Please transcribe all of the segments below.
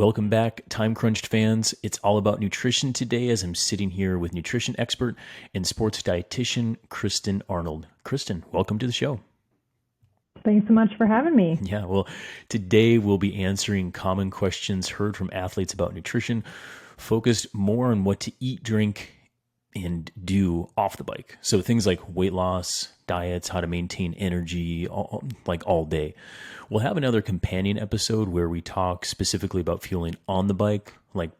Welcome back, Time Crunched fans. It's all about nutrition today as I'm sitting here with nutrition expert and sports dietitian, Kristen Arnold. Kristen, welcome to the show. Thanks so much for having me. Yeah, well, today we'll be answering common questions heard from athletes about nutrition, focused more on what to eat, drink, and do off the bike. So things like weight loss, diets, how to maintain energy, all day. We'll have another companion episode where we talk specifically about fueling on the bike, like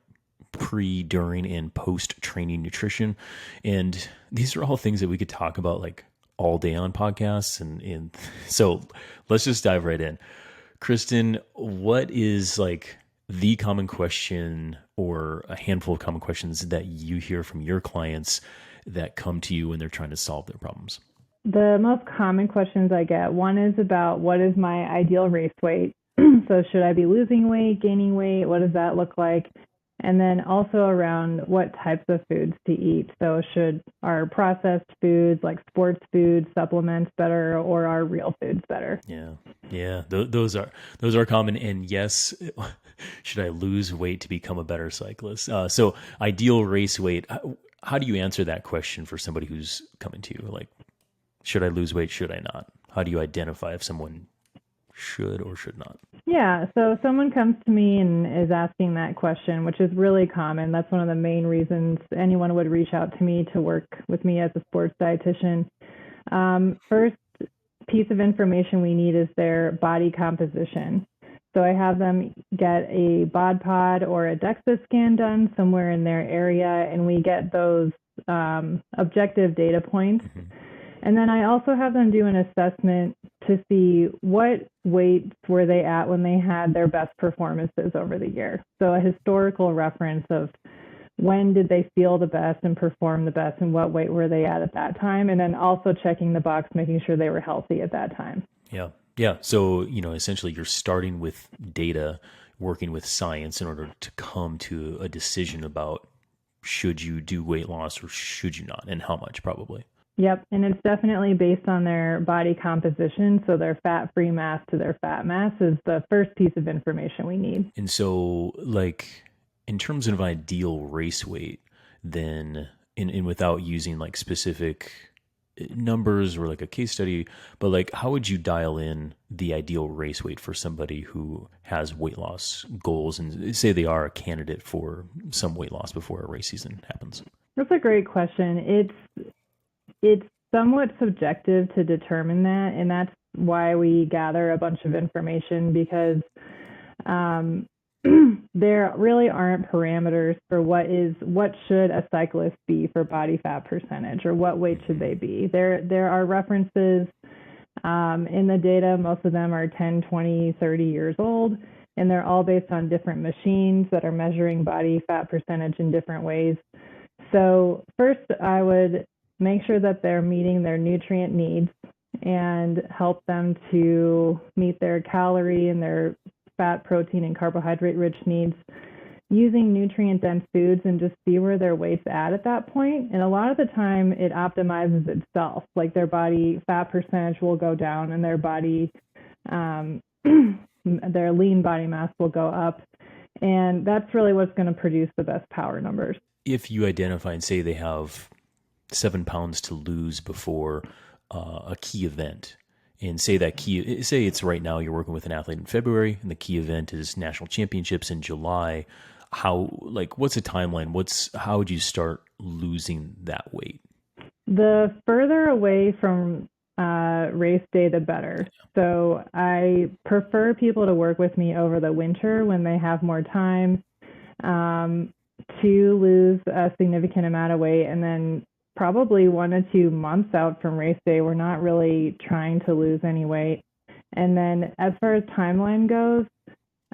pre, during, and post-training nutrition. And these are all things that we could talk about like all day on podcasts. And so let's just dive right in. Kristen, what is like the common question or a handful of common questions that you hear from your clients that come to you when they're trying to solve their problems? The most common questions I get, one is about what is my ideal race weight? So should I be losing weight, gaining weight? What does that look like? And then also around what types of foods to eat. So are processed foods like sports foods, supplements better, or are real foods better? Yeah. Those are common. And yes, should I lose weight to become a better cyclist? So ideal race weight. How do you answer that question for somebody who's coming to you? Like, should I lose weight? Should I not? How do you identify if someone should or should not? Yeah, so someone comes to me and is asking that question, which is really common. That's one of the main reasons anyone would reach out to me to work with me as a sports dietitian. First piece of information we need is their body composition. So I have them get a bod pod or a DEXA scan done somewhere in their area, and we get those objective data points. Mm-hmm. And then I also have them do an assessment to see what weights were they at when they had their best performances over the year. So a historical reference of when did they feel the best and perform the best and what weight were they at that time. And then also checking the box, making sure they were healthy at that time. Yeah. So, essentially you're starting with data, working with science in order to come to a decision about should you do weight loss or should you not, and how much probably. Yep, and it's definitely based on their body composition. So their fat-free mass to their fat mass is the first piece of information we need. And so, like, in terms of ideal race weight, then, in without using like specific numbers or like a case study, but like, how would you dial in the ideal race weight for somebody who has weight loss goals and say they are a candidate for some weight loss before a race season happens? That's a great question. It's somewhat subjective to determine that, and that's why we gather a bunch of information, because there really aren't parameters for what should a cyclist be for body fat percentage, or what weight should they be. There are references in the data. Most of them are 10, 20, 30 years old, and they're all based on different machines that are measuring body fat percentage in different ways. So first, I would make sure that they're meeting their nutrient needs and help them to meet their calorie and their fat, protein, and carbohydrate-rich needs using nutrient-dense foods, and just see where their weight's at that point. And a lot of the time, it optimizes itself. Like their body fat percentage will go down, and their body, their lean body mass will go up. And that's really what's going to produce the best power numbers. If you identify and say they have 7 pounds to lose before a key event, and say it's right now you're working with an athlete in February and the key event is national championships in July, what's the timeline? How would you start losing that weight? The further away from race day, the better. So I prefer people to work with me over the winter when they have more time to lose a significant amount of weight, and then probably 1 to 2 months out from race day, we're not really trying to lose any weight. And then as far as timeline goes,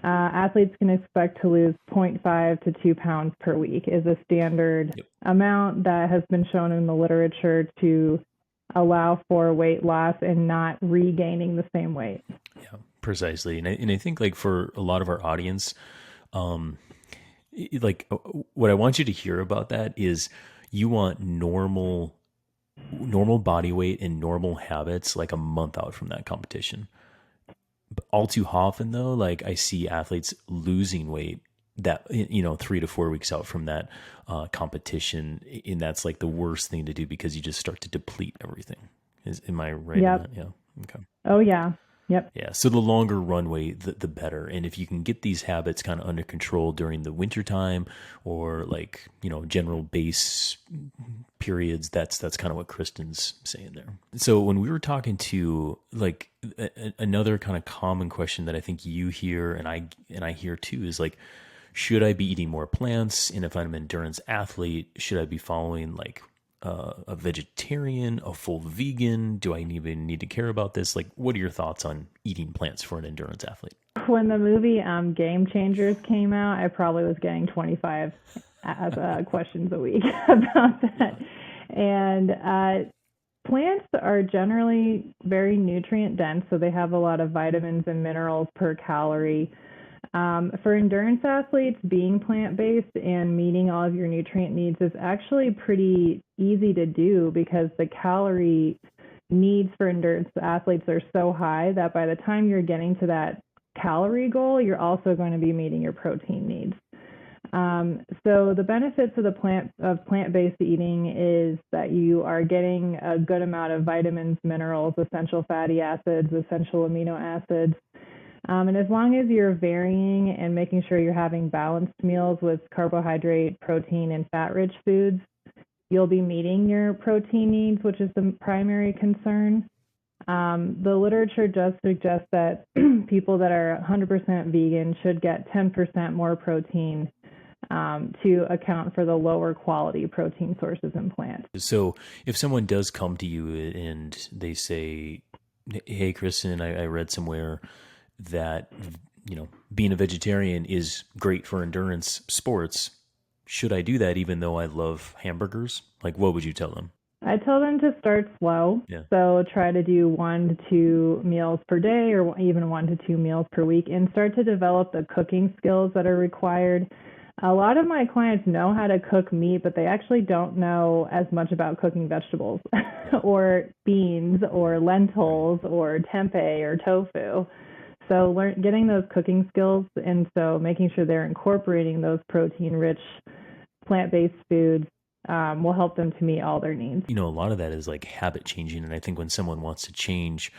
athletes can expect to lose 0.5 to 2 pounds per week is a standard amount that has been shown in the literature to allow for weight loss and not regaining the same weight. Yeah, precisely. And I think like for a lot of our audience, what I want you to hear about that is you want normal body weight and normal habits like a month out from that competition. But all too often though, like I see athletes losing weight that, 3 to 4 weeks out from that competition, and that's like the worst thing to do because you just start to deplete everything. Am I right in Yep. that? Yeah. Okay. Oh, yeah. Yep. Yeah. So the longer runway, the better. And if you can get these habits kind of under control during the wintertime or like, general base periods, that's kind of what Kristen's saying there. So when we were talking to like another kind of common question that I think you hear and I hear too is like, should I be eating more plants? And if I'm an endurance athlete, should I be following like a vegetarian, a full vegan? Do I even need to care about this? Like, what are your thoughts on eating plants for an endurance athlete? When the movie Game Changers came out, I probably was getting 25 questions a week about that. And plants are generally very nutrient dense, so they have a lot of vitamins and minerals per calorie. For endurance athletes, being plant-based and meeting all of your nutrient needs is actually pretty easy to do because the calorie needs for endurance athletes are so high that by the time you're getting to that calorie goal, you're also going to be meeting your protein needs. So the benefits of plant-based eating is that you are getting a good amount of vitamins, minerals, essential fatty acids, essential amino acids. And as long as you're varying and making sure you're having balanced meals with carbohydrate, protein, and fat-rich foods, you'll be meeting your protein needs, which is the primary concern. The literature does suggest that people that are 100% vegan should get 10% more protein to account for the lower quality protein sources in plants. So if someone does come to you and they say, hey, Kristen, I read somewhere that, being a vegetarian is great for endurance sports. Should I do that even though I love hamburgers? Like, what would you tell them? I tell them to start slow. Yeah. So try to do 1 to 2 meals per day or even 1 to 2 meals per week and start to develop the cooking skills that are required. A lot of my clients know how to cook meat, but they actually don't know as much about cooking vegetables or beans or lentils or tempeh or tofu. So getting those cooking skills, and so making sure they're incorporating those protein-rich plant-based foods will help them to meet all their needs. A lot of that is like habit changing. And I think when someone wants to change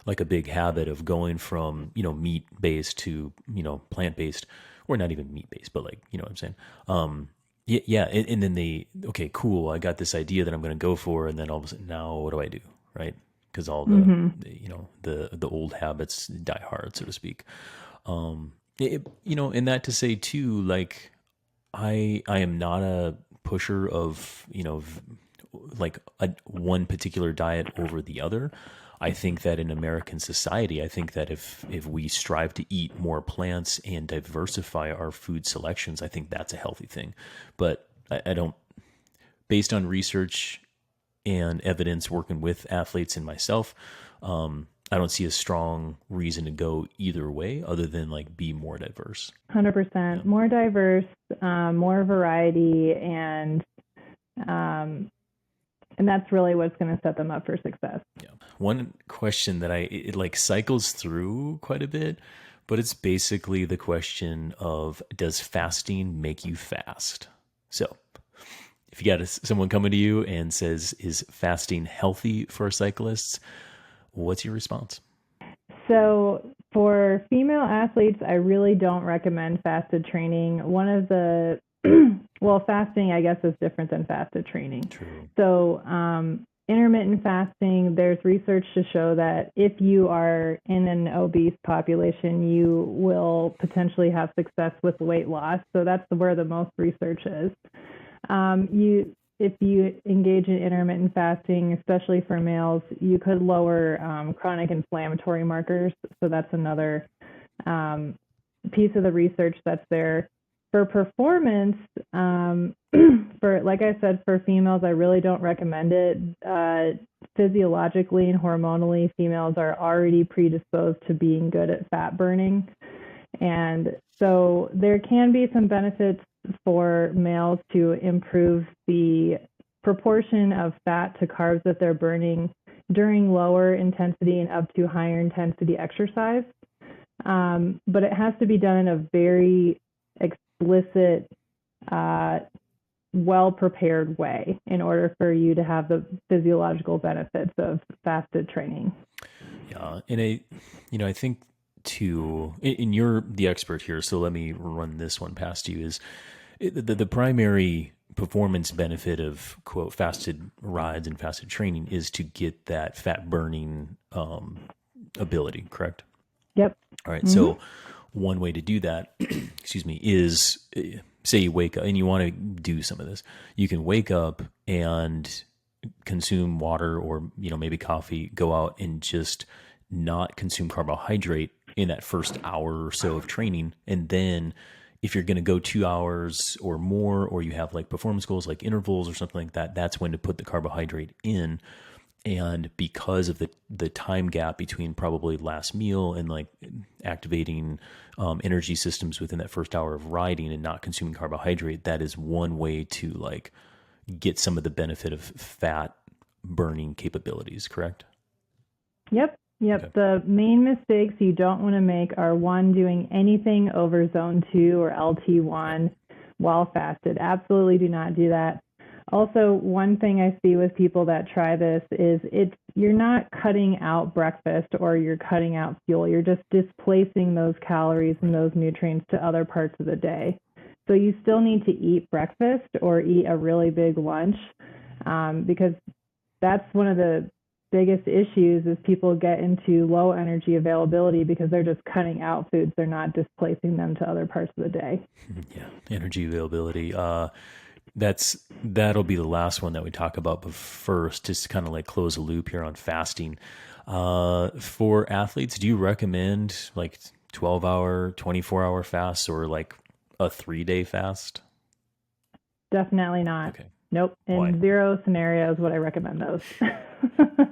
like a big habit of going from, meat-based to, plant-based, or not even meat-based, but like, what I'm saying? Yeah. And then okay, cool. I got this idea that I'm going to go for. And then all of a sudden, now what do I do? Right. Because all the old habits die hard, so to speak. And that to say too, like I am not a pusher of like one particular diet over the other. I think that in American society, I think that if we strive to eat more plants and diversify our food selections, I think that's a healthy thing. But I don't, based on research and evidence working with athletes and myself, I don't see a strong reason to go either way other than like be more diverse. 100%. More diverse, more variety, and that's really what's going to set them up for success. Yeah. One question that it like cycles through quite a bit, but it's basically the question of, does fasting make you fast? So if you got someone coming to you and says, is fasting healthy for cyclists? What's your response? So for female athletes, I really don't recommend fasted training. One of the, well, fasting, I guess, is different than fasted training. True. So intermittent fasting, there's research to show that if you are in an obese population, you will potentially have success with weight loss. So that's where the most research is. If you engage in intermittent fasting, especially for males, you could lower chronic inflammatory markers. So that's another piece of the research that's there. For performance, like I said, for females, I really don't recommend it. Physiologically and hormonally, females are already predisposed to being good at fat burning. And so there can be some benefits for males to improve the proportion of fat to carbs that they're burning during lower intensity and up to higher intensity exercise. But it has to be done in a very explicit, well-prepared way in order for you to have the physiological benefits of fasted training. Yeah, and I think too, and you're the expert here, so let me run this one past you. Is the primary performance benefit of quote fasted rides and fasted training is to get that fat burning ability, correct? Yep. All right. So one way to do that, excuse me, is say you wake up and you want to do some of this. You can wake up and consume water or, maybe coffee, go out and just not consume carbohydrate in that first hour or so of training. And then if you're going to go 2 hours or more, or you have like performance goals like intervals or something like that, that's when to put the carbohydrate in. And because of the time gap between probably last meal and like activating energy systems within that first hour of riding and not consuming carbohydrate, that is one way to like get some of the benefit of fat burning capabilities, correct? Yep. Okay. The main mistakes you don't want to make are one, doing anything over zone 2 or LT1 while fasted. Absolutely do not do that. Also, one thing I see with people that try this is you're not cutting out breakfast or you're cutting out fuel. You're just displacing those calories and those nutrients to other parts of the day. So you still need to eat breakfast or eat a really big lunch, because that's one of the biggest issues is people get into low energy availability because they're just cutting out foods. They're not displacing them to other parts of the day. Yeah, energy availability. That'll be the last one that we talk about. But first, just to kind of like close a loop here on fasting. For athletes, do you recommend like 12-hour, 24-hour fasts or like a 3-day fast? Definitely not. Okay. Nope. Why? In zero scenarios would I recommend those.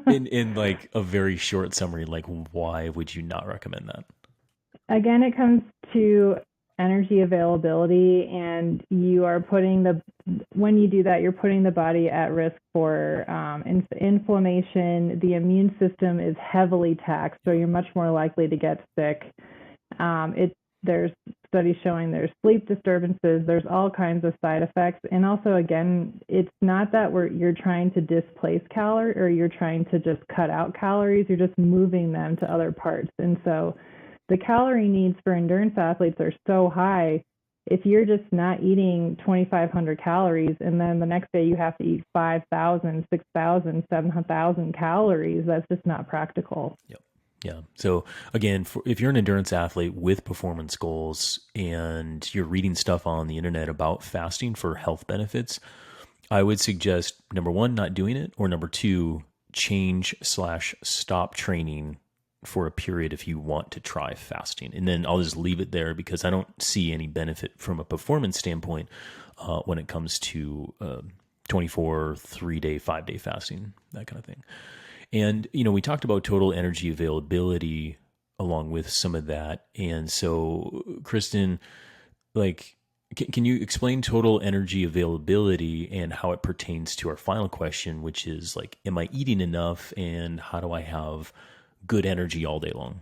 In like a very short summary, like why would you not recommend that? Again, it comes to energy availability, and when you do that, you're putting the body at risk for inflammation. The immune system is heavily taxed, so you're much more likely to get sick. There's studies showing there's sleep disturbances, there's all kinds of side effects. And also, again, it's not that you're trying to displace calories or you're trying to just cut out calories, you're just moving them to other parts. And so the calorie needs for endurance athletes are so high. If you're just not eating 2,500 calories and then the next day you have to eat 5,000, 6,000, 7,000 calories, that's just not practical. Yep. Yeah. So again, if you're an endurance athlete with performance goals and you're reading stuff on the internet about fasting for health benefits, I would suggest number one, not doing it, or number two, change/stop training for a period if you want to try fasting. And then I'll just leave it there because I don't see any benefit from a performance standpoint when it comes to 24, 3-day, 5-day fasting, that kind of thing. And, we talked about total energy availability along with some of that. And so, Kristen, like, can you explain total energy availability and how it pertains to our final question, which is like, am I eating enough and how do I have good energy all day long?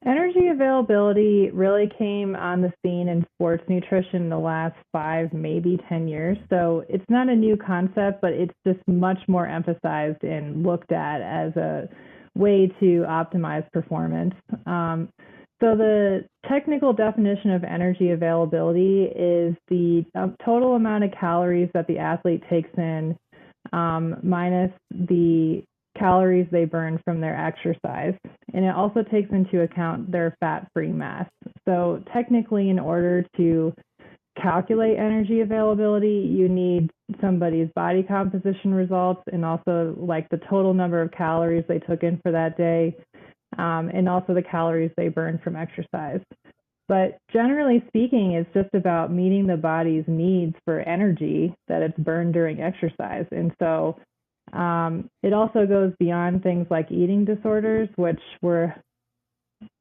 Energy availability really came on the scene in sports nutrition in the last 5, maybe 10 years. So it's not a new concept, but it's just much more emphasized and looked at as a way to optimize performance. So the technical definition of energy availability is the total amount of calories that the athlete takes in minus the calories they burn from their exercise. And it also takes into account their fat-free mass. So technically, in order to calculate energy availability, you need somebody's body composition results and also like the total number of calories they took in for that day, and also the calories they burn from exercise. But generally speaking, it's just about meeting the body's needs for energy that it's burned during exercise. And so it also goes beyond things like eating disorders, which were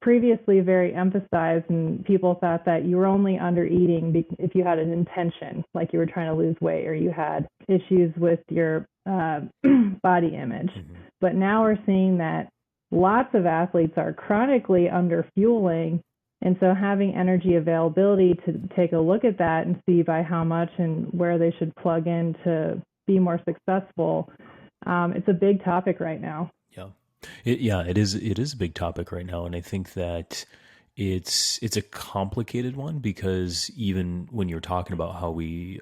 previously very emphasized, and people thought that you were only under eating if you had an intention, like you were trying to lose weight or you had issues with your body image. Mm-hmm. But now we're seeing that lots of athletes are chronically under fueling And so having energy availability to take a look at that and see by how much and where they should plug in to be more successful, it's a big topic right now. Yeah. It is. It is a big topic right now, and I think that it's a complicated one because even when you're talking about how we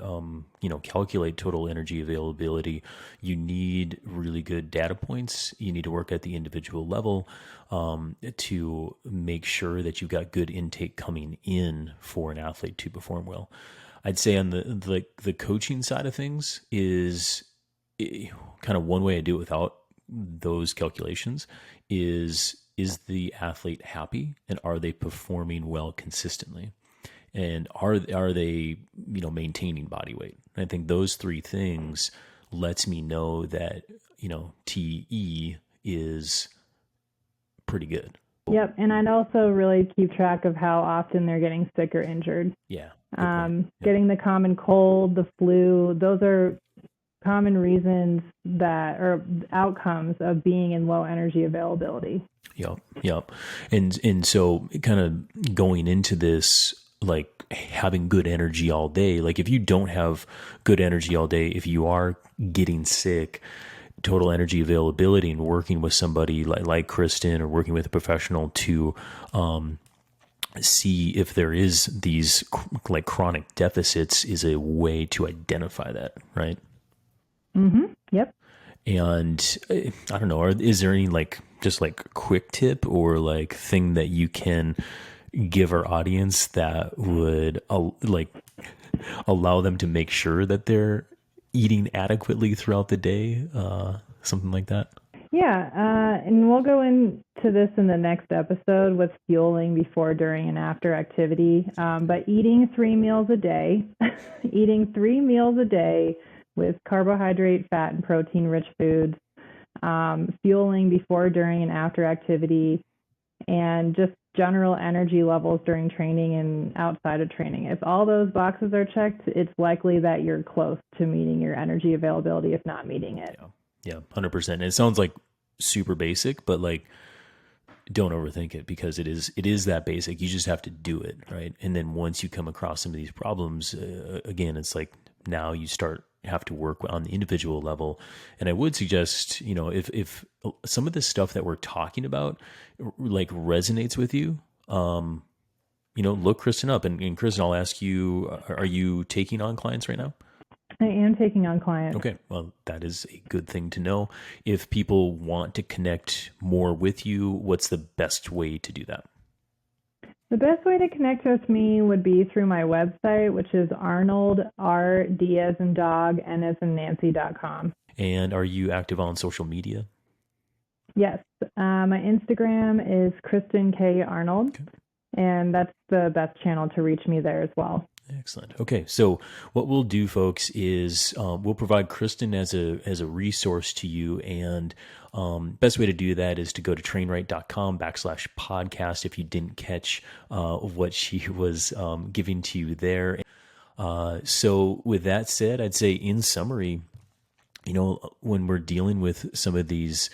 calculate total energy availability, you need really good data points. You need to work at the individual level to make sure that you've got good intake coming in for an athlete to perform well. I'd say on the coaching side of things is kind of one way I do it without those calculations is the athlete happy and are they performing well consistently, and are they maintaining body weight. And I think those three things lets me know that TE is pretty good. Yep, and I'd also really keep track of how often they're getting sick or injured. Yeah. Getting the common cold, the flu, those are common reasons that or outcomes of being in low energy availability. Yep. And so kind of going into this, like having good energy all day, like if you don't have good energy all day, if you are getting sick, total energy availability and working with somebody like Kristen or working with a professional to see if there is these like chronic deficits is a way to identify that, right? Mm-hmm. Yep. And I don't know, is there any just quick tip or like thing that you can give our audience that would allow them to make sure that they're eating adequately throughout the day? Something like that? Yeah. And we'll go into this in the next episode with fueling before, during, and after activity. But eating 3 meals a day, with carbohydrate, fat, and protein-rich foods, fueling before, during, and after activity, and just general energy levels during training and outside of training. If all those boxes are checked, it's likely that you're close to meeting your energy availability, if not meeting it. Yeah, 100%. And it sounds like super basic, but don't overthink it because it is that basic. You just have to do it, right? And then once you come across some of these problems, again, it's like now you have to work on the individual level. And I would suggest, if some of the stuff that we're talking about resonates with you, look Kristen up. And Kristen, I'll ask you, are you taking on clients right now? I am taking on clients. Okay. Well, that is a good thing to know. If people want to connect more with you, what's the best way to do that? The best way to connect with me would be through my website, which is Arnold, R-D as in dog, N as in Nancy.com. And are you active on social media? Yes. My Instagram is Kristen K. Arnold, and that's the best channel to reach me there as well. Excellent. Okay, so what we'll do, folks, is we'll provide Kristen as a resource to you, and best way to do that is to go to trainright.com/podcast if you didn't catch what she was giving to you there. So with that said, I'd say in summary, when we're dealing with some of these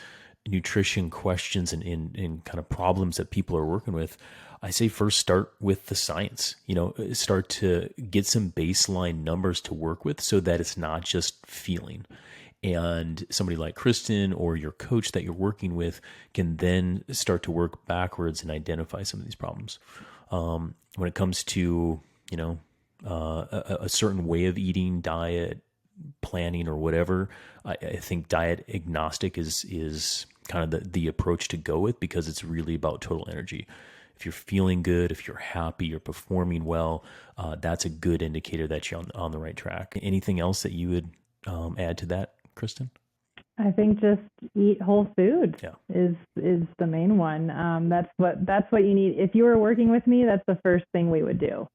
nutrition questions and kind of problems that people are working with, I say first start with the science, start to get some baseline numbers to work with so that it's not just feeling. And somebody like Kristen or your coach that you're working with can then start to work backwards and identify some of these problems. When it comes to, a certain way of eating, diet, planning, or whatever, I think diet agnostic is kind of the approach to go with because it's really about total energy. If you're feeling good, if you're happy, you're performing well, that's a good indicator that you're on the right track. Anything else that you would add to that, Kristen? I think just eat whole food is the main one. That's what you need. If you were working with me, that's the first thing we would do.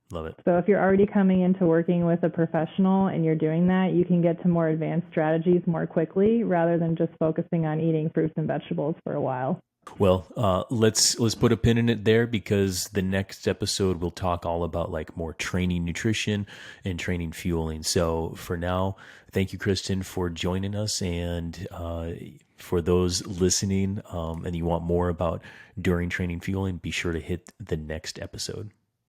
Love it. So if you're already coming into working with a professional and you're doing that, you can get to more advanced strategies more quickly rather than just focusing on eating fruits and vegetables for a while. Well, let's put a pin in it there, because the next episode we'll talk all about like more training nutrition and training fueling. So for now, thank you, Kristen, for joining us. And for those listening, and you want more about during training fueling, be sure to hit the next episode.